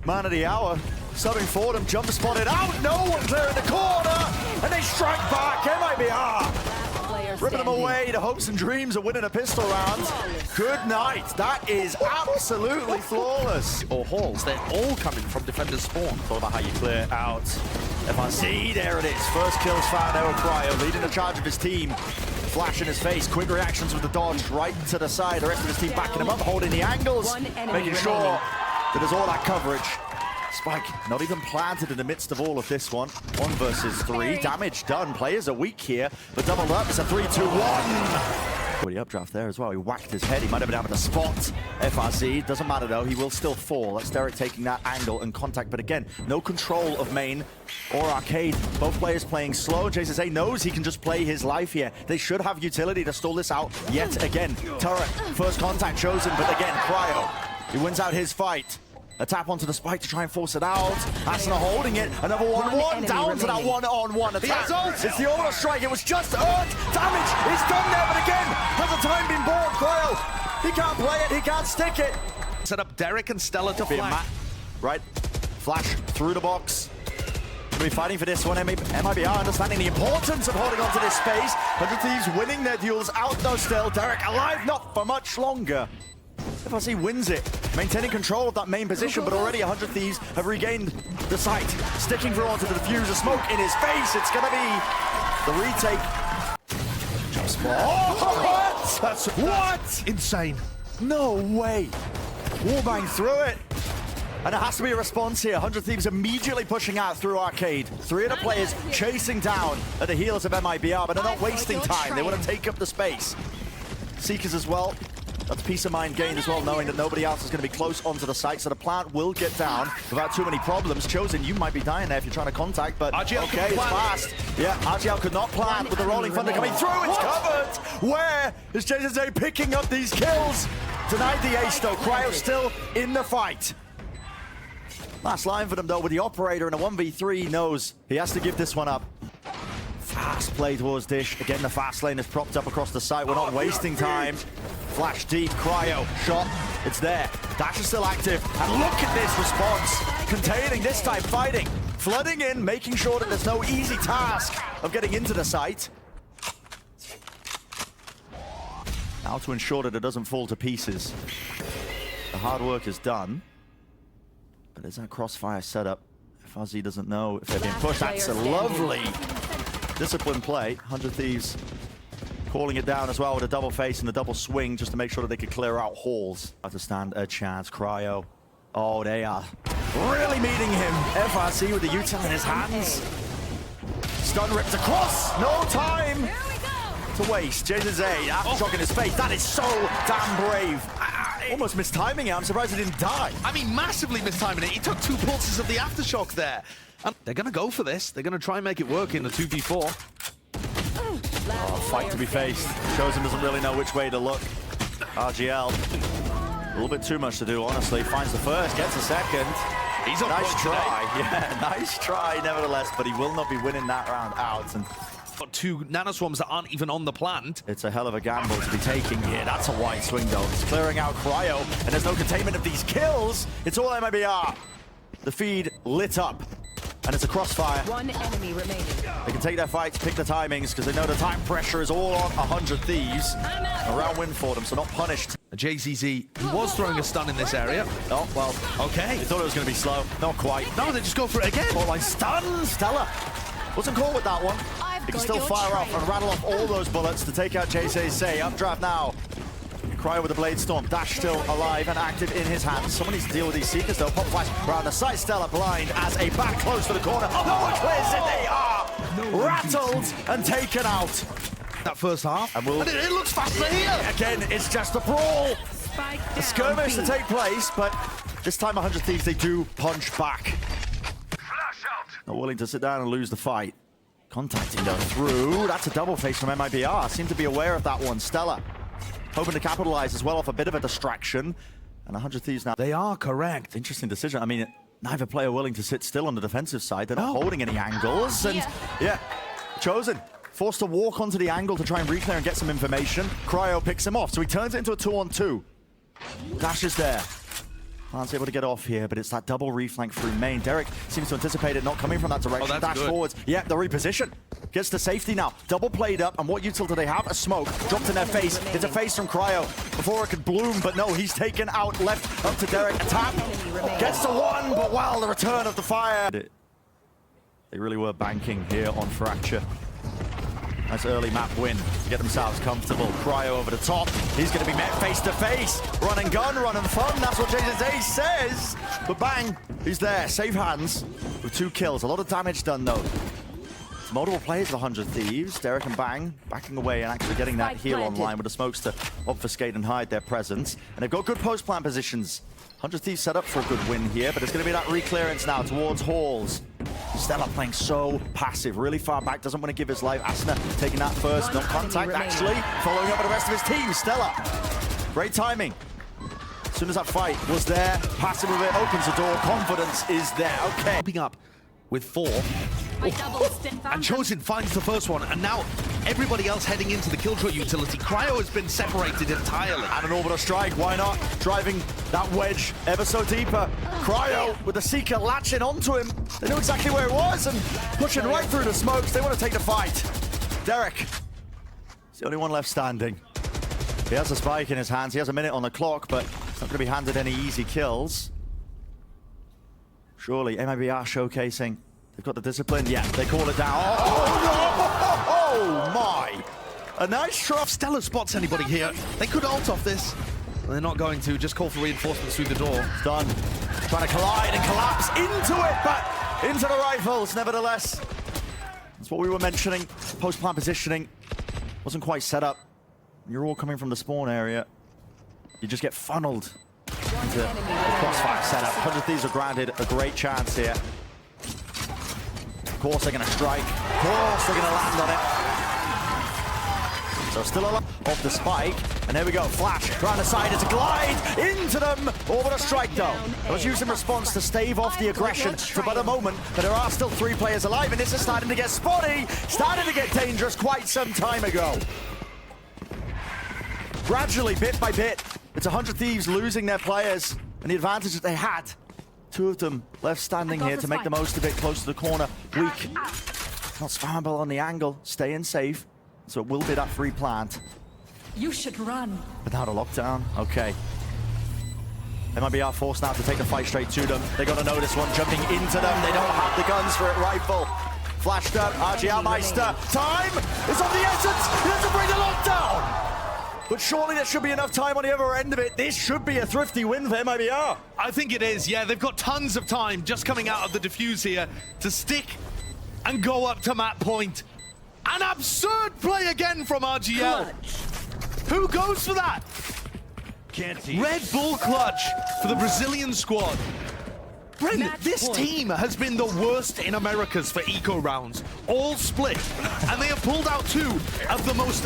Man of the hour, subbing for them, jump spotted out, no one's there in the corner, and they strike back, MIBR! Ripping them away, the hopes and dreams of winning a pistol round. Good night, that is absolutely flawless. Or halls, they're all coming from defender spawn. Thought about how you clear out. FRC, there it is, first kills found there with Cryo, leading the charge of his team. Flash in his face, quick reactions with the dodge, right to the side, the rest of his team backing him up, holding the angles, making sure that there's all that coverage. Spike not even planted in the midst of all of this one. 1 versus 3, damage done. Players are weak here, but doubled up. It's a 3-2-1. Pretty updraft there as well. He whacked his head. He might have been able to spot FRC. Doesn't matter though. He will still fall. That's Derek taking that angle and contact. But again, no control of main or arcade. Both players playing slow. JSA knows he can just play his life here. They should have utility to stall this out yet again. Turret, first contact chosen, but again, Cryo. He wins out his fight. A tap onto the spike to try and force it out. Asuna holding it. Another 1-1 down to that one-on-one attack. It's the auto strike. It was just earned. Damage is done there, but again, has the time been bought? Cryo, he can't play it. He can't stick it. Set up Derek and Stella to flash. Right, flash through the box. We'll be fighting for this one. MIBR understanding the importance of holding on to this space. 100 Thieves winning their duels out though still. Derek alive, not for much longer. FRC wins it, maintaining control of that main position, but already 100 Thieves have regained the site. Sticking through onto the diffuser, smoke in his face. It's gonna be the retake. Just what? That's what? Insane. No way. Wallbang through it. And it has to be a response here. 100 Thieves immediately pushing out through arcade. 3 of the players chasing down at the heels of MIBR, but they're not wasting time. They want to take up the space. Seekers as well. That's peace of mind gained as well, knowing that nobody else is going to be close onto the site, so the plant will get down without too many problems. Chosen, you might be dying there if you're trying to contact, but RGL okay, it's fast. Yeah, RGL could not plant with the Rolling Thunder coming through. It's covered. Where is JSA picking up these kills? Denied the ace though. Cryo still in the fight. Last line for them though, with the operator in a 1v3, knows he has to give this one up. Fast play towards Dish. Again, the fast lane is propped up across the site. We're not wasting time. Flash deep, Cryo, shot, it's there. Dash is still active, and look at this response. Containing this time, fighting, flooding in, making sure that there's no easy task of getting into the site. Now to ensure that it doesn't fall to pieces. The hard work is done, but there's that crossfire setup. Fuzzy doesn't know if they're being pushed. That's a lovely disciplined play. 100 Thieves calling it down as well with a double face and a double swing just to make sure that they could clear out halls. How to stand a chance. Cryo. Oh, they are really meeting him. FRC with the util in his hands. Stun ripped across. No time to waste. JSA, aftershock in his face. That is so damn brave. Almost mistiming it. I'm surprised he didn't die. I mean, massively mistiming it. He took 2 pulses of the aftershock there. And they're going to go for this. They're going to try and make it work in the 2v4. Oh, fight to be faced. Chosen doesn't really know which way to look. RGL, a little bit too much to do, honestly. Finds the first, gets a second. He's on nice try. Yeah, nice try, nevertheless, but he will not be winning that round out. And got 2 nanoswarms that aren't even on the plant. It's a hell of a gamble to be taking here. That's a wide swing, though. It's clearing out Cryo, and there's no containment of these kills. It's all MIBR. The feed lit up. And it's a crossfire. 1 enemy remaining. They can take their fights, pick the timings, because they know the time pressure is all on 100 Thieves. A round win for them, so not punished. JZZ, he was throwing a stun in this area. Oh, well, okay. They thought it was going to be slow. Not quite. No, they just go for it again. Line stun, Stella. Wasn't caught with that one. He can still fire off and rattle off all those bullets to take out JSA. Updraft now. Cryo with the Blade Storm. Dash still alive and active in his hands. Someone needs to deal with these Seekers though. Pop flash around the side. Stella blind as a back close to the corner. No one clears it. They are rattled and taken out. That first half. And it looks faster here. Again, it's just a brawl. A skirmish to take place, but this time 100 Thieves, they do punch back. Not willing to sit down and lose the fight. Contacting though through. That's a double face from MIBR. Seem to be aware of that one. Stella hoping to capitalize as well off a bit of a distraction. And 100 Thieves now. They are correct. Interesting decision. I mean, neither player willing to sit still on the defensive side. They're not holding any angles. And yeah, Chosen forced to walk onto the angle to try and reclear and get some information. Cryo picks him off. So he turns it into a 2-on-2. Dash is there. Plan's able to get off here, but it's that double reflank through main. Derek seems to anticipate it not coming from that direction. Oh, that's Dash good. forwards. Yeah, the reposition. Gets to safety now. Double played up, and what util do they have? A smoke. Dropped in their face. It's a face from Cryo before it could bloom, but no, he's taken out left up to Derek. A tap. Gets to one, but wow, the return of the fire. They really were banking here on Fracture. Nice early map win to get themselves comfortable. Cryo over the top. He's going to be met face to face. Run and gun, run and fun. That's what Jason Day says. But bang, he's there. Safe hands with 2 kills. A lot of damage done though. Multiple players of 100 Thieves. Derek and Bang backing away and actually getting that heal online with the smokes to obfuscate and hide their presence. And they've got good post-plant positions. 100 Thieves set up for a good win here, but it's going to be that reclearance now towards Halls. Stella playing so passive, really far back, doesn't want to give his life. Asuna taking that first, no contact actually. Following up with the rest of his team, Stella. Great timing. As soon as that fight was there, passive with it, opens the door, confidence is there. Okay. Popping up with 4. And Chosen finds the first one, and now everybody else heading into the Killjoy utility. Cryo has been separated entirely. And an orbital strike, why not? Driving that wedge ever so deeper. Cryo with the Seeker latching onto him. They knew exactly where it was and pushing right through the smokes. They want to take the fight. Derek is the only one left standing. He has a spike in his hands. He has a minute on the clock, but he's not going to be handed any easy kills. Surely MIBR showcasing. They've got the discipline. Yeah, they call it down. Oh my! A nice try. If Stella spots anybody here, they could ult off this. They're not going to. Just call for reinforcements through the door. It's done. Trying to collide and collapse into it, but into the rifles, nevertheless. That's what we were mentioning. Post-plant positioning wasn't quite set up. You're all coming from the spawn area. You just get funneled into the crossfire setup. 100 Thieves are granted a great chance here. Of course they're going to strike. Of course they're going to land on it. So still alive off the spike. And there we go. Flash trying to side it to glide into them. Orbital strike though. It was used in response to stave off the aggression for but a moment. But there are still 3 players alive, and this is starting to get spotty. Starting to get dangerous quite some time ago. Gradually, bit by bit, it's 100 Thieves losing their players and the advantage that they had. 2 of them left standing here to make the most of it, close to the corner. Weak. Not spammable on the angle, staying safe. So it will be that free plant. You should run. But now the lockdown, okay. MIBR forced now to take the fight straight to them. They got to know this one, jumping into them. They don't have the guns for it, rifle. Flashed up, RGL Meister. Time is of the essence. He doesn't bring the lockdown. But surely there should be enough time on the other end of it. This should be a thrifty win for MIBR. I think it is, yeah. They've got tons of time just coming out of the defuse here to stick and go up to map point. An absurd play again from RGL. Clutch. Who goes for that? Red Bull clutch for the Brazilian squad. Brendan, this team has been the worst in Americas for eco rounds. All split. And they have pulled out 2 of the most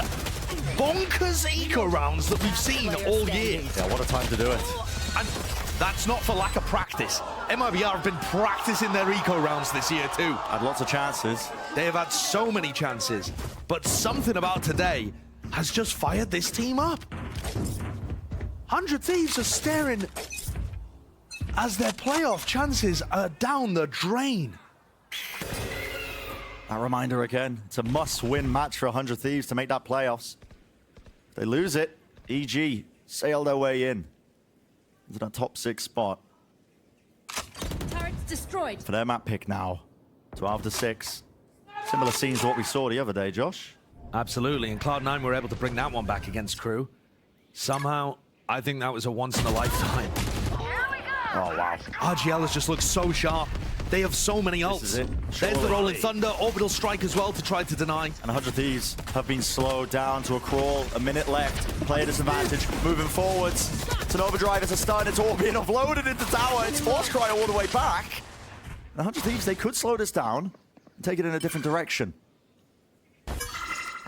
bonkers eco rounds that we've seen all year. Yeah, what a time to do it. And that's not for lack of practice. MIBR have been practicing their eco rounds this year too. Had lots of chances. They have had so many chances, but something about today has just fired this team up. 100 Thieves are staring as their playoff chances are down the drain. That reminder again, it's a must-win match for 100 Thieves to make that playoffs. If they lose it, EG sail their way in into that top 6 spot. Turrets destroyed. For their map pick now, 12-6. Similar scenes to what we saw the other day, Josh. Absolutely, and Cloud9 were able to bring that one back against Crew. Somehow, I think that was a once-in-a-lifetime. Oh, wow. RGL has just looked so sharp. They have so many ults. This is it. There's the Rolling Thunder, Orbital Strike as well to try to deny. And 100 Thieves have been slowed down to a crawl. A minute left. Player disadvantage. Moving forwards. It's an overdrive. It's a stun. It's all being offloaded into tower. It's Force Cry all the way back. And 100 Thieves, they could slow this down and take it in a different direction.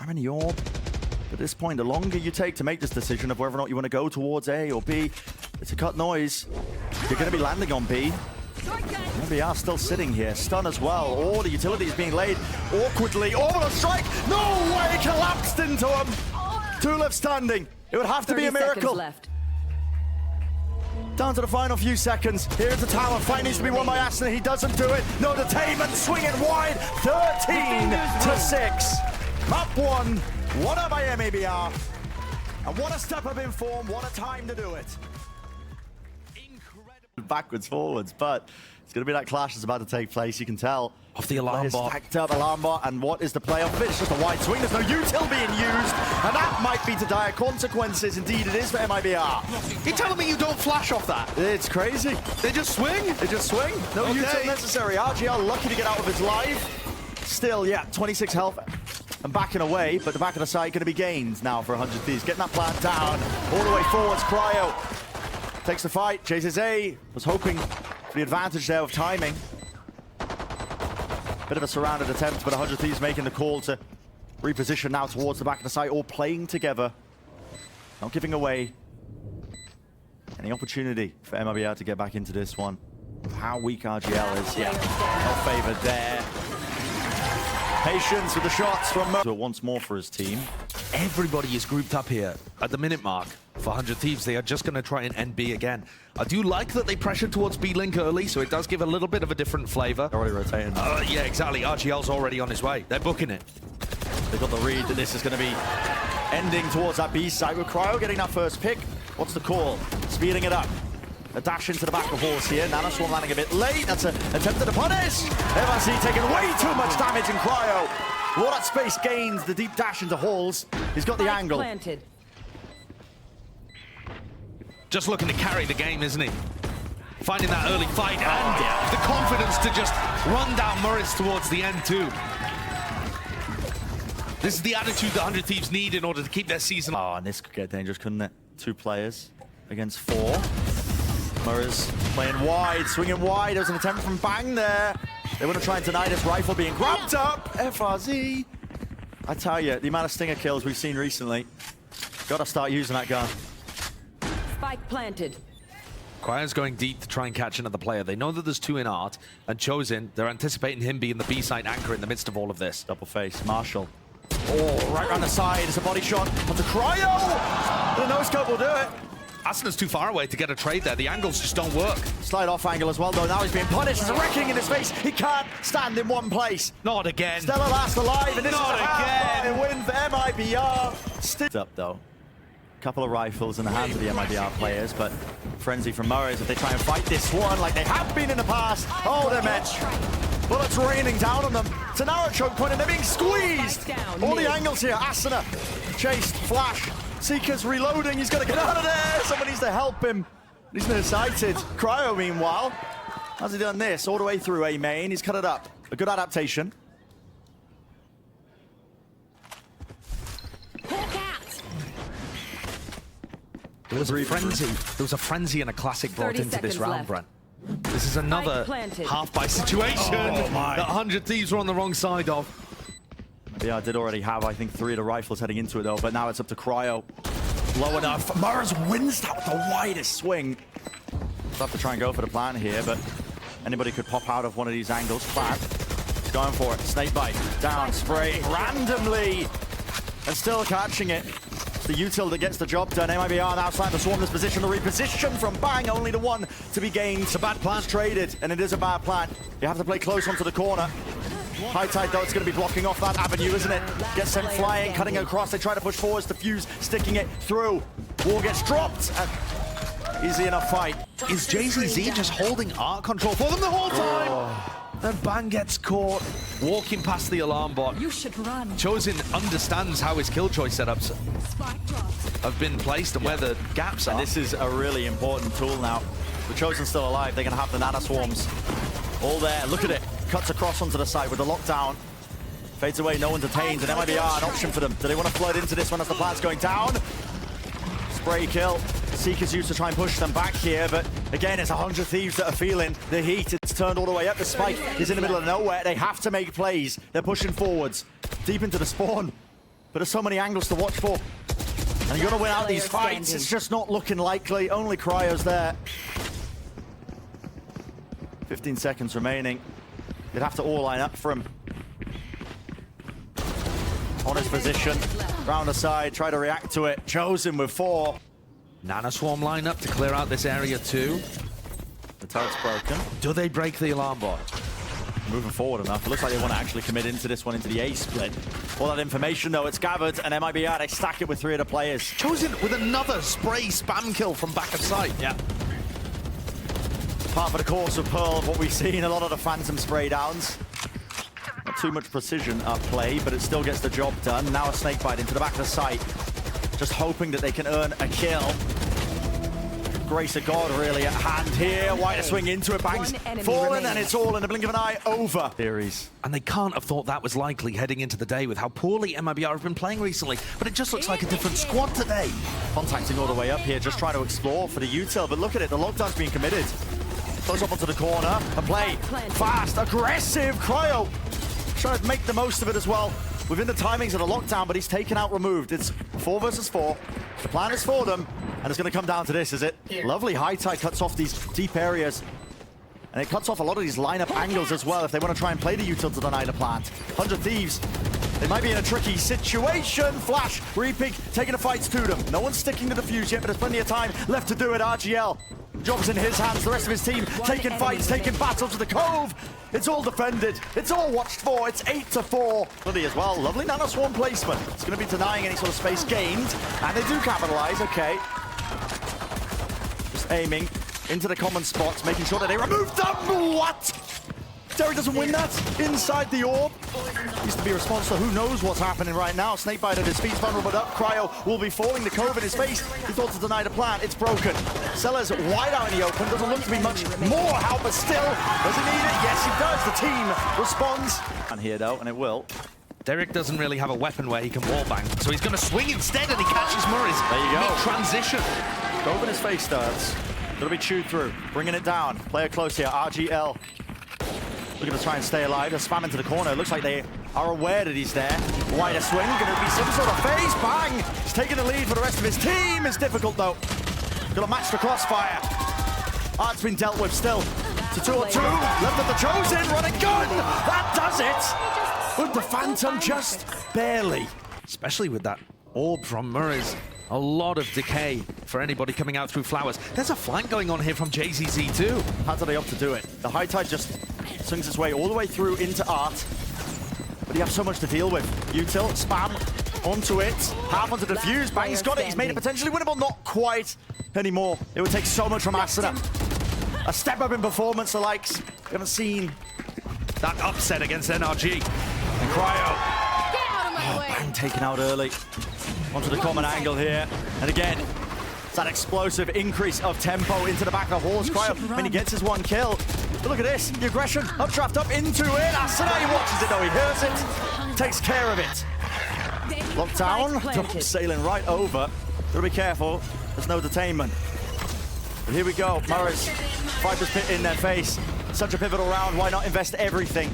I'm in the orb. At this point, the longer you take to make this decision of whether or not you want to go towards A or B, it's a cut noise. You're going to be landing on B. We are still sitting here. Stun as well. All the utilities being laid awkwardly. Orbital strike! No way! Collapsed into him! 2 left standing. It would have to be a miracle. Left. Down to the final few seconds. Here's the tower. Fight needs to be won by Aston. He doesn't do it. No detainment. Swinging wide. 13-6. Map 1. What up by MIBR. And what a step up in form. What a time to do it. Incredible. Backwards, forwards. But it's going to be that clash that's about to take place. You can tell. Off the alarm bot. Stacked up alarm bot. And what is the playoff of it? It's just a wide swing. There's no util being used. And that might be to dire consequences. Indeed, it is for MIBR. You're telling me you don't flash off that? It's crazy. They just swing? They just swing. No util necessary. RGL lucky to get out of his life. Still, yeah, 26 health. And backing away, but the back of the side going to be gained now for 100 Thieves. Getting that plant down. All the way forwards. Cryo takes the fight. JZA was hoping for the advantage there of timing. Bit of a surrounded attempt, but 100 Thieves making the call to reposition now towards the back of the site, all playing together. Not giving away any opportunity for MIBR to get back into this one. How weak RGL is, yeah, not favored there. Patience with the shots from once more for his team. Everybody is grouped up here at the minute mark for 100 Thieves. They are just going to try and end B again. I do like that they pressured towards B-Link early, so it does give a little bit of a different flavor. Already rotating. Yeah, exactly. RGL's already on his way. They're booking it. They've got the read that this is going to be ending towards that B site with Cryo getting that first pick. What's the call? Speeding it up. A dash into the back of horse here. Nanoswarm landing a bit late. That's an attempt to punish. MRC taking way too much damage in Cryo. All that space gains the deep dash into halls. He's got the angle. Planted. Just looking to carry the game, isn't he? Finding that early fight and the confidence to just run down Morris towards the end too. This is the attitude that 100 Thieves need in order to keep their season. Oh, and this could get dangerous, couldn't it? 2 players against 4. Murray's playing wide, swinging wide. There was an attempt from Bang there. They want to try and deny this rifle being grabbed up. FRZ. I tell you, the amount of stinger kills we've seen recently. Got to start using that gun. Spike planted. Cryo's going deep to try and catch another player. They know that there's 2 in art, and Chosen, they're anticipating him being the B-side anchor in the midst of all of this. Double face, Marshall. Oh, right around the side. It's a body shot onto Cryo. The no-scope will do it. Asana's too far away to get a trade there. The angles just don't work. Slide off angle as well, though. Now he's being punished. There's a wrecking in his face. He can't stand in one place. Not again. Stella last alive, and this Not is again. a win for MIBR. Still up, though. Couple of rifles in the hands of the MIBR players, but frenzy from Murray's if they try and fight this one like they have been in the past. Oh, they're met. Bullets raining down on them. It's a narrow choke point, and they're being squeezed. All the angles here. Asana chased, flash. Seeker's reloading. He's got to get out of there. Someone needs to help him. He's nearsighted. Cryo, meanwhile, has he done this all the way through A main? He's cut it up. A good adaptation. There was a frenzy. There was a frenzy and a classic brought into this round, Brent. This is another half-by situation that 100 Thieves were on the wrong side of. Yeah, I did already have, I think, 3 of the rifles heading into it, though, but now it's up to Cryo. Low enough. Mars wins that with the widest swing. We'll have to try and go for the plan here, but anybody could pop out of one of these angles. Plant. Going for it. Snake bite. Down. Spray. Randomly. And still catching it. It's the util that gets the job done. MIBR now trying to swarm this position. The reposition from Bang. Only the one to be gained. It's a bad plan. Traded, and it is a bad plan. You have to play close onto the corner. High tide, though, it's going to be blocking off that avenue, isn't it? Gets sent flying, cutting across. They try to push forwards, defuse, sticking it through. Wall gets dropped. Easy enough fight. Is JZZ just holding art control for them the whole time? Oh. Then Bang gets caught, walking past the alarm bot. You should run. Chosen understands how his kill choice setups Spike dropped. have been placed and where the gaps are. And this is a really important tool now. The Chosen's still alive. They're going to have the nano swarms all there. Look at it. Cuts across onto the site with the lockdown. Fades away, no one detained, and MIBR an option for them. Do they want to flood into this one as the plant's going down? Spray kill. Seeker's used to try and push them back here, but again, it's 100 Thieves that are feeling the heat. It's turned all the way up. The spike is in the middle of nowhere. They have to make plays. They're pushing forwards, deep into the spawn. But there's so many angles to watch for. And you're going to win out these fights. It's just not looking likely. Only Cryo's there. 15 seconds remaining. They'd have to all line up for him. On his position, round the side, try to react to it. Chosen with 4. Nanoswarm line up to clear out this area too. The turret's broken. Do they break the alarm bot? Moving forward enough. It looks like they want to actually commit into this one, into the A split. All that information, though, it's gathered, and MIBR, they stack it with 3 of the players. Chosen with another spray spam kill from back of sight. Yeah. Part of the course of Pearl of what we've seen, a lot of the phantom spray downs. Not too much precision at play, but it still gets the job done. Now a snake bite into the back of the site. Just hoping that they can earn a kill. Grace of God really at hand here. White to swing into it, bangs fallen, and it's all in the blink of an eye over. Theories. And they can't have thought that was likely heading into the day with how poorly MIBR have been playing recently, but it just looks like a different squad today. Contacting all the way up here, just trying to explore for the util, but look at it, the lockdown's being committed. Close up onto the corner, and play fast, aggressive, Cryo. Trying to make the most of it as well. Within the timings of the lockdown, but he's taken out removed. It's 4 versus 4. The plan is for them, and it's going to come down to this, is it? Lovely high tide cuts off these deep areas. And it cuts off a lot of these lineup angles as well if they want to try and play the util to deny the plant. 100 Thieves, they might be in a tricky situation. Flash, Repeat, taking the fights to them. No one's sticking to the fuse yet, but there's plenty of time left to do it. RGL, job's in his hands. The rest of his team taking fights, taking battles to the Cove. It's all defended. It's all watched for. It's 8-4. Lovely as well. Lovely nanoswarm placement. It's going to be denying any sort of space gained. And they do capitalize. Okay. Just aiming into the common spots, making sure that they remove them. What? Derek doesn't win that inside the orb. Needs to be responsible. Who knows what's happening right now? Snakebite at his feet, vulnerable up. Cryo will be falling. The Cove in his face. He thought to deny the plant. It's broken. Sellers wide out in the open. Doesn't look to be much more help, but still, does he need it? Yes, he does. The team responds. And here, though, and it will. Derek doesn't really have a weapon where he can wallbang, so he's going to swing instead, and he catches Murray's There you go. mid-transition. Cove in his face starts. Going to be chewed through. Bringing it down. Player close here. RGL. Looking to try and stay alive. They're spamming to the corner. It looks like they are aware that he's there. Wider swing. Going to be some sort of phase. Bang! He's taking the lead for the rest of his team. It's difficult, though. Going to match the crossfire. Art's been dealt with still. To 2-2. Left at the Chosen. Running gun. That does it. But the Phantom just barely. Especially with that orb from Murray's. A lot of decay for anybody coming out through flowers. There's a flank going on here from JZZ too. How do they opt to do it? The high tide just swings its way all the way through into Art. But you have so much to deal with. Util, spam, onto it. Half onto the fuse. Bang, he's got it. He's made it potentially winnable. Not quite anymore. It would take so much from Asuna. A step up in performance, the likes we haven't seen. That upset against NRG. And Cryo. Bang, taken out early. Onto the common angle here. And again, it's that explosive increase of tempo into the back of the horse. Cryo, when he gets his 1 kill. But look at this, the aggression, updraft up into it. Asuna, he watches it though, he hears it, takes care of it. Locked down, sailing right over. Gotta be careful, there's no detainment. But here we go, Murray's Viper's Pit in their face. Such a pivotal round, why not invest everything?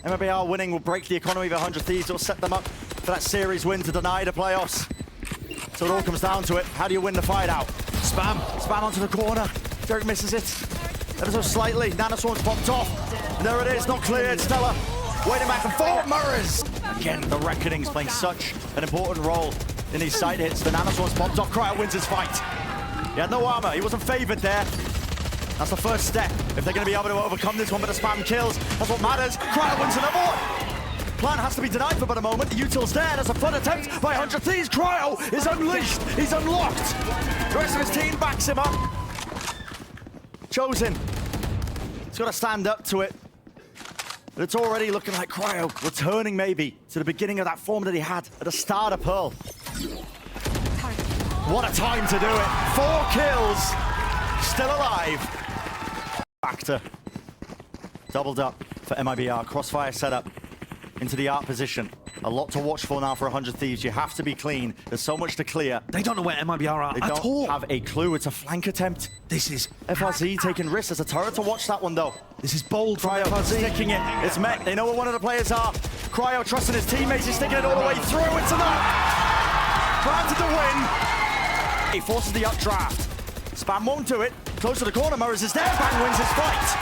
MIBR winning will break the economy of 100 Thieves. It'll set them up for that series win to deny the playoffs. So it all comes down to it. How do you win the fight out? Spam. Spam onto the corner. Derek misses it. Ever so slightly. Nanoswarm's popped off. And there it is. Not cleared. Stella waiting back and forth. Murray's. Again, the Reckoning's playing such an important role in these side hits. The Nanoswarm's popped off. Cryo wins his fight. He had no armor. He wasn't favored there. That's the first step. If they're going to be able to overcome this one, but the spam kills. That's what matters. Cryo wins another one. Plan has to be denied for but a moment. The util's there. There's a flood attempt by 100 Thieves. Cryo is unleashed. He's unlocked. The rest of his team backs him up. Chosen. He's got to stand up to it. But it's already looking like Cryo returning maybe to the beginning of that form that he had at the start of Pearl. What a time to do it. 4 kills. Still alive. Factor. Doubled up for MIBR. Crossfire setup into the art position. A lot to watch for now for 100 Thieves. You have to be clean. There's so much to clear. They don't know where MIBR are They at don't all. have a clue. It's a flank attempt. This is FRZ taking risks. There's a turret to watch that one, though. This is bold from Cryo FRZ. sticking it. It's met. They know where one of the players are. Cryo trusting his teammates. He's sticking it all the way through. It's enough. Granted the win. He forces the updraft. Spam won't do it. Close to the corner. Murray's is there. Bang wins his fight.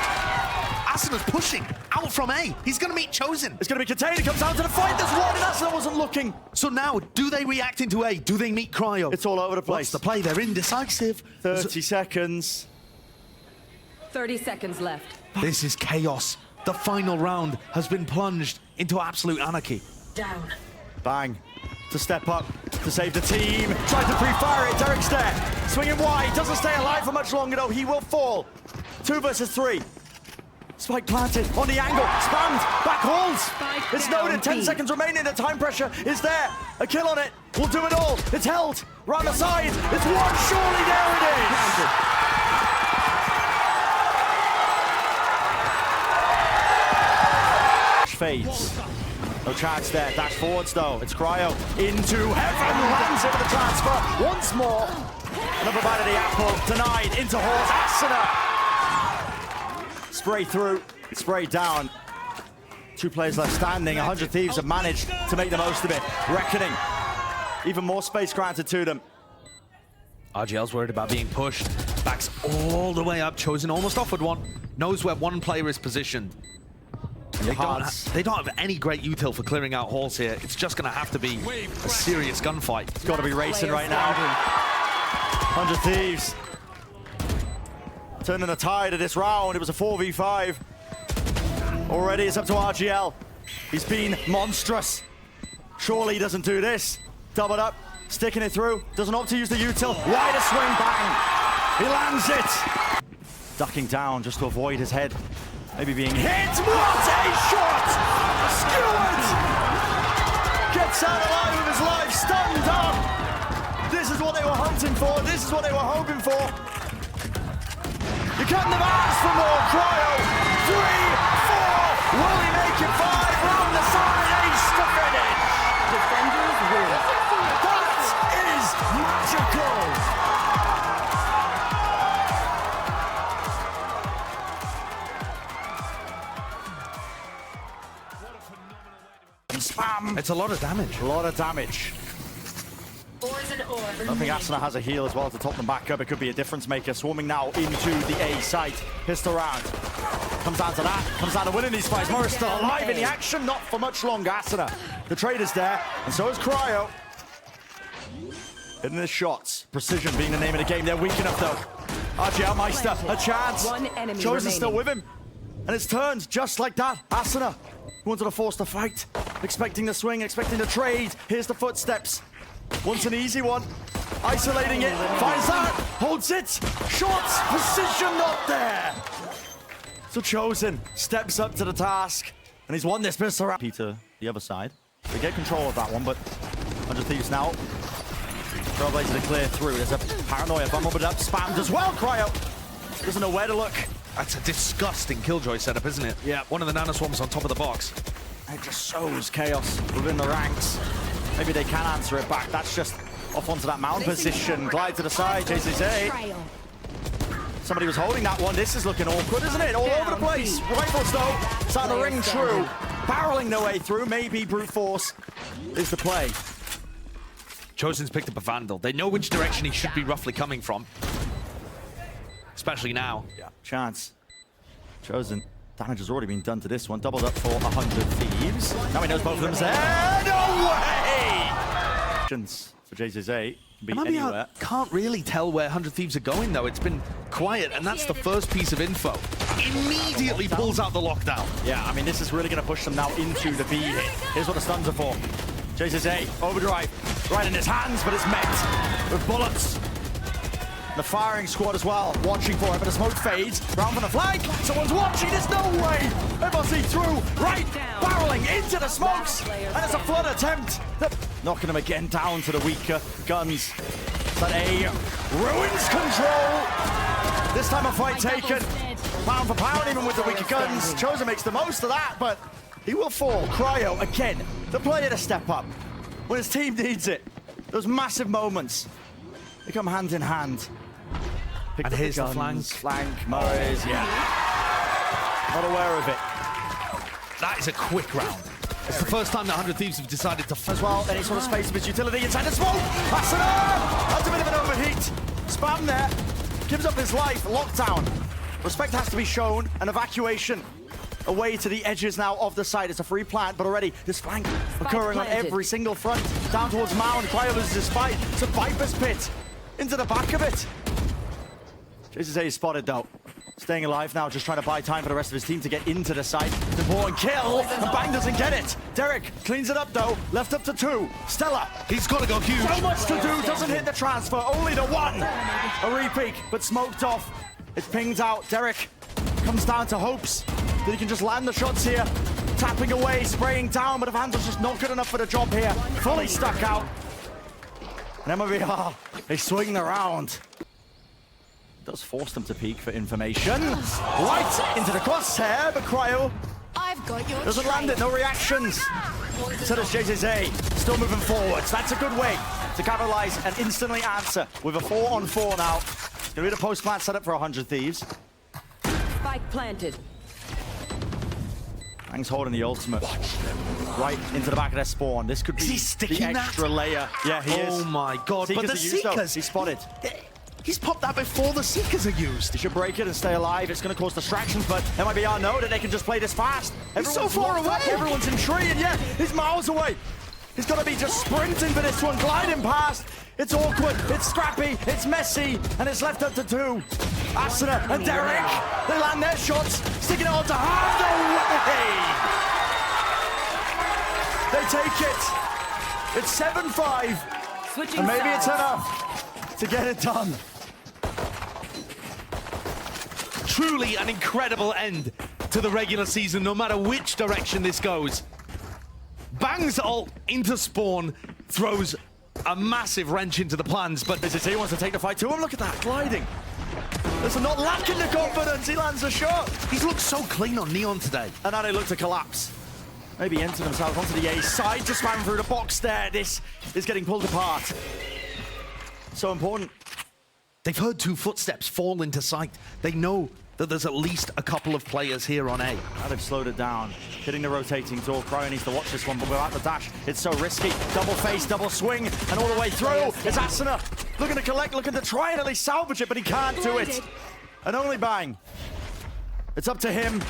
Asana's pushing out from A. He's going to meet Chosen. It's going to be contained. It comes down to the fight. There's one, and Asuna wasn't looking. So now, do they react into A? Do they meet Cryo? It's all over the place. What's the play? They're indecisive. 30 seconds. 30 seconds left. This is chaos. The final round has been plunged into absolute anarchy. Down. Bang. To step up, to save the team. Tried to pre-fire it. Derek's there. Swinging wide. Doesn't stay alive for much longer, though. He will fall. 2 versus 3. Spike planted on the angle. Spammed. Back holds. Spike It's down, noted. 10 B. seconds remaining. The time pressure is there. A kill on it. We'll do it all. It's held. Round the side. It's one. Surely there it is. Fades. No chance there. Dash forwards though. It's Cryo into heaven. Lands it with the transfer. Once more. Another bite of the apple. Denied. Into Halls. Asuna. Spray through. Spray down. 2 players left standing. 100 Thieves have managed to make the most of it. Reckoning. Even more space granted to them. RGL's worried about being pushed. Backs all the way up. Chosen almost offered one. Knows where one player is positioned. They don't have any great util for clearing out halls here. It's just going to have to be a serious gunfight. It's got to be racing right now. 100 Thieves. Turning the tide of this round. It was a 4v5. Already it's up to RGL. He's been monstrous. Surely he doesn't do this. Doubled up. Sticking it through. Doesn't opt to use the util. Wider swing. Bang. He lands it. Ducking down just to avoid his head. Maybe being hit. What a shot! Skewered! Gets out alive with his life, stunned up. This is what they were hunting for. This is what they were hoping for. You couldn't have asked for more. Cryo. 3, 4. Will he make it 5? Round the side. Ace to finish. Defenders win. That is magical. Spam. It's a lot of damage. A lot of damage. Ores and ore. I think Asuna has a heal as well to top them back up. It could be a difference maker. Swarming now into the A site. Pistol round. Comes down to that. Comes down to winning these fights. Morris still alive in the action. Not for much longer. Asuna. The trader's there. And so is Cryo. Hitting the shots. Precision being the name of the game. They're weak enough though. RGL Meister. A chance. One enemy Chosen's still remaining. with him. And it's turns just like that. Asuna. Who wanted to force the fight. Expecting the swing. Expecting the trade. Here's the footsteps. Wants an easy one. Isolating it. Finds that. Holds it. Shots. Precision not there. So Chosen steps up to the task. And he's won this pistol round. Peter, the other side. They get control of that one, but 100 Thieves now. Trailblazer to clear through. There's a paranoia bumbled up. Spammed as well. Cryo. Doesn't know where to look. That's a disgusting Killjoy setup, isn't it? Yeah. One of the nanoswarms on top of the box. It just sows chaos within the ranks. Maybe they can answer it back. That's just off onto that mound position. Glide to the side. JCZ. Somebody was holding that one. This is looking awkward, isn't it? All over the place. Rifles, though, starting to ring true. Barreling their way through. Maybe brute force is the play. Chosen's picked up a Vandal. They know which direction he should be roughly coming from. Especially now. Yeah, chance. Chosen. Damage has already been done to this one. Doubled up for 100 Thieves. Now he knows both of them's there. No way! For JCZ. Be anywhere. MIBR can't really tell where 100 Thieves are going, though. It's been quiet, and that's the first piece of info. Immediately pulls out the lockdown. Yeah, I mean, this is really going to push them now into the B hit. Here's what the stuns are for. JCZ, overdrive, right in his hands, but it's met with bullets. The firing squad as well, watching for it, but the smoke fades. Round from the flank, someone's watching, there's no way! FRC through, right, barreling into the smokes, and it's a flood attempt. Knocking them again down to the weaker guns. But A ruins control. This time a fight taken. Pound for pound, even with the weaker guns. Chosen makes the most of that, but he will fall. Cryo, again, the player to step up. When his team needs it. Those massive moments, they come hand in hand. And here's the flank. Flank, Murray's, yeah. Not aware of it. That is a quick round. It's the first time that 100 Thieves have decided to... As well, any sort of space of his utility inside the smoke. Asuna! That's a bit of an overheat. Spam there. Gives up his life. Lockdown. Respect has to be shown. An evacuation away to the edges now of the site. It's a free plant, but already this flank occurring on every single front. Down towards Mound, Cryo loses his fight. It's a Viper's Pit into the back of it. JZA is spotted though. Staying alive now, just trying to buy time for the rest of his team to get into the site. It's important kill, and Bang doesn't get it. Derek cleans it up though, left up to 2. Stella, He's got to go huge. so much to do, doesn't hit the transfer, only the 1. A repeat, but smoked off. It's pinged out. Derek comes down to hopes that he can just land the shots here. Tapping away, spraying down, but Evangel's just not good enough for the job here. Fully stuck out. And MIBR, they swing around. Does force them to peek for information. Right into the crosshair, but Cryo I've got your doesn't land it, no reactions. So does JZA, still moving forwards. That's a good way to capitalize and instantly answer with a 4-on-4 now. It's gonna be the post-plant setup for 100 Thieves. Spike planted. Bang's holding the ultimate. Right into the back of their spawn. This could be he the sticking extra layer. Yeah, he is. Oh my god, but the are used, though. Seekers, He's spotted. he's popped that before the Seekers are used. He should break it and stay alive. It's going to cause distractions, but MIBR know that they can just play this fast. He's so far locked up, away. Everyone's in tree, and yeah, he's miles away. He's got to be just sprinting for this one, gliding past. It's awkward, it's scrappy, it's messy, and it's left up to 2. Asuna and Derek, they land their shots, sticking it on to half the way. They take it. It's 7-5, Switching and maybe sides. it's enough to get it done. Truly an incredible end to the regular season, no matter which direction this goes. Bang's ult into spawn, throws a massive wrench into the plans, but He wants to take the fight to him. Look at that, gliding. There's not lacking the confidence. He lands a shot. he's looked so clean on Neon today. And now they look to collapse. Maybe enter themselves onto the A side, just spam through the box there. This is getting pulled apart. So important. They've heard 2 footsteps fall into sight. They know that there's at least a couple of players here on A. Now they've slowed it down. Hitting the rotating door. Cryo needs to watch this one, but without the dash, it's so risky. Double face, double swing, and all the way through. It's Asuna looking to collect, looking to try and at least salvage it, but he can't do it. And only Bang. It's up to him.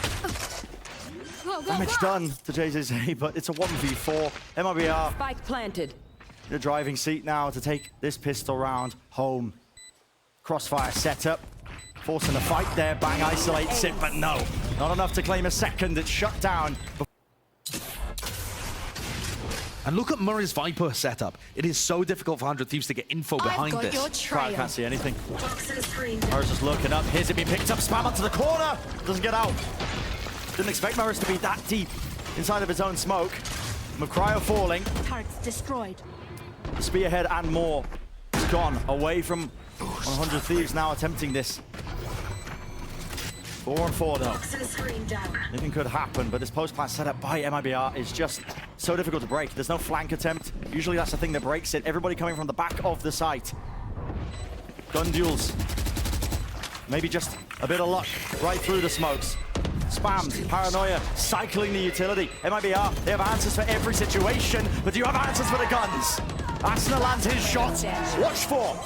Damage done to JZA, but it's a 1v4. MIBR Spike planted. in the driving seat now to take this pistol round home. Crossfire setup. Forcing the fight there. Bang isolates it, but no. Not enough to claim a second. It's shut down. And look at Murray's Viper setup. It is so difficult for 100 Thieves to get info behind I've got this. your Cryo trail. can't see anything. Toxin screen. Murray's just looking up. Here's it being picked up. Spam onto the corner. Doesn't get out. Didn't expect Murray's to be that deep inside of his own smoke. With Cryo falling. Turrets destroyed. The spearhead and more is gone away from 100 Thieves now attempting this. 4-on-4 though. Toxin screen down. Anything could happen, but this post-plant setup by MIBR is just so difficult to break. There's no flank attempt. Usually that's the thing that breaks it. Everybody coming from the back of the site. Gun duels. Maybe just a bit of luck right through the smokes. Spams, paranoia, cycling the utility. MIBR, they have answers for every situation, but do you have answers for the guns? Asuna lands his shot. Watch for.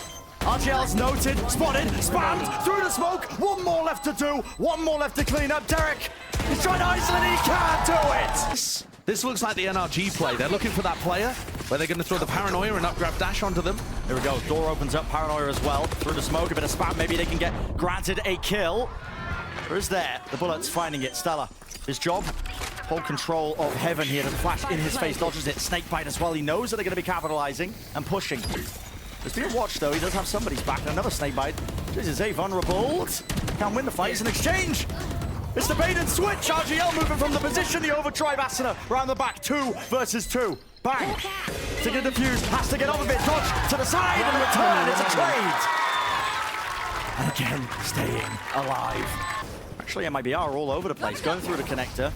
RGL's noted, spotted, spammed, through the smoke. One more left to do, one more left to clean up. Derek, he's trying to isolate, he can't do it. This looks like the NRG play. They're looking for that player where they're going to throw the paranoia and upgrab dash onto them. Here we go, door opens up, paranoia as well. Through the smoke, a bit of spam, maybe they can get granted a kill. Or is there? The bullet's finding it. Stella, his job, hold control of heaven here. The flash in his face dodges it. Snakebite as well. He knows that they're going to be capitalizing and pushing. There's being watched though. He does have somebody's back and another snakebite. This is a vulnerable. Can't win the fight. It's an exchange. It's the bait and switch. RGL moving from the position. The overdrive Asuna round the back. 2 versus 2. Bang. To get defused. Has to get off a bit. Dodge to the side and return. It's a trade. And again, staying alive. Actually, MIBR are all over the place, going through the connector.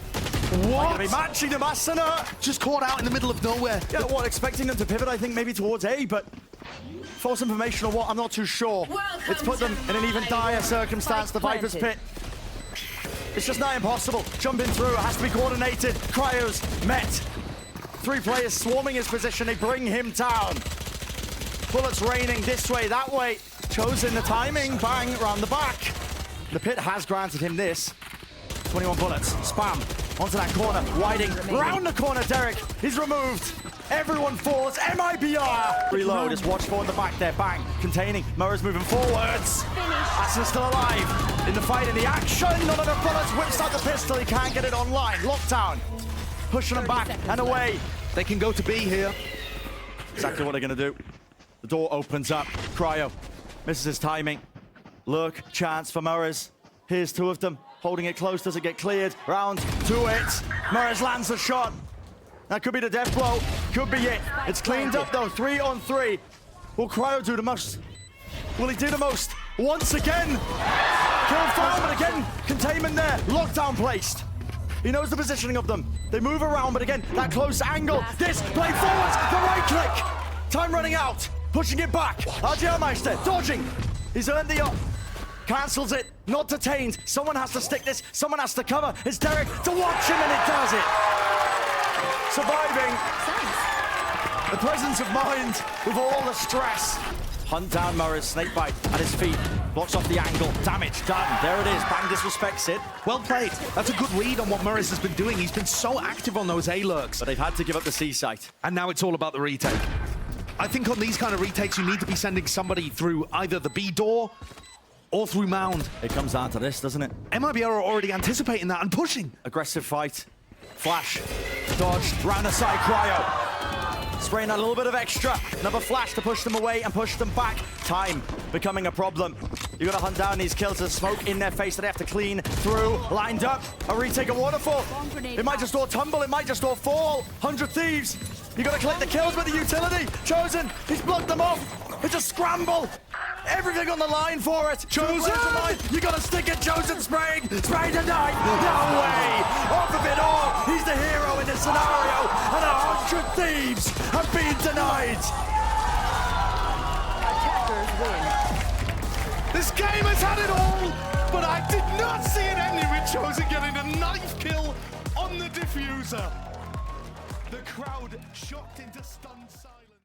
What? Gonna be matching them, Asuna! Just caught out in the middle of nowhere. Yeah, what, expecting them to pivot, I think, maybe towards A, but false information or what, I'm not too sure. It's put them in an even dire circumstance, the Viper's Pit. It's just not impossible. Jumping through, it has to be coordinated. Cryo's met. 3 players swarming his position, they bring him down. Bullets raining this way, that way. Chosen the timing, bang, round the back. The Pit has granted him this. 21 bullets. Spam. Onto that corner. Whiting. Round the corner, Derek. He's removed. Everyone falls. MIBR. Reload. Just watch for in the back there. Bang. Containing. Murray's moving forwards. Assa's still alive. In the fight, in the action. None of the bullets. Whips out the pistol. He can't get it online. Lockdown. Pushing them back and away. They can go to B here. Exactly what they're going to do. The door opens up. Cryo misses his timing. Lurk. Chance for Murray's. Here's two of them. Holding it close. Does it get cleared? Round to it. Murray's lands a shot. That could be the death blow. Could be it. It's cleaned up though. 3 on 3. Will Cryo do the most? Will he do the most? Once again. Kill found, but again, containment there. Lockdown placed. He knows the positioning of them. They move around, but again, that close angle. This, play forwards, the right click. Time running out. Pushing it back. Meister dodging. He's earned the up. Cancels it. Not detained. Someone has to stick this. Someone has to cover. It's Derek to watch him, and it does it. Surviving. The presence of mind with all the stress. Hunt down Murray's snake bite at his feet. Blocks off the angle. Damage done. There it is. Bang disrespects it. Well played. That's a good read on what Murray's has been doing. He's been so active on those A-lurks. But they've had to give up the C site. And now it's all about the retake. I think on these kind of retakes, you need to be sending somebody through either the B door or through Mound. It comes down to this, doesn't it? MIBR are already anticipating that and pushing. Aggressive fight. Flash. Dodge. Round the side. Cryo. Spraying a little bit of extra. Another flash to push them away and push them back. Time becoming a problem. You got to hunt down these kills. There's smoke in their face that they have to clean through. Lined up. A retake, a waterfall. It might just all tumble. It might just all fall. 100 Thieves. You got to collect the kills with the utility. Chosen. He's blocked them off. It's a scramble. Everything on the line for it. Chosen. You got to stick it. Chosen spraying. Spray tonight. No way. Off of it all. He's the hero in this scenario. And 100 Thieves have been denied. Attackers win. This game has had it all, but I did not see it ending with Chosen getting a knife kill on the diffuser. The crowd shocked into stunned silence.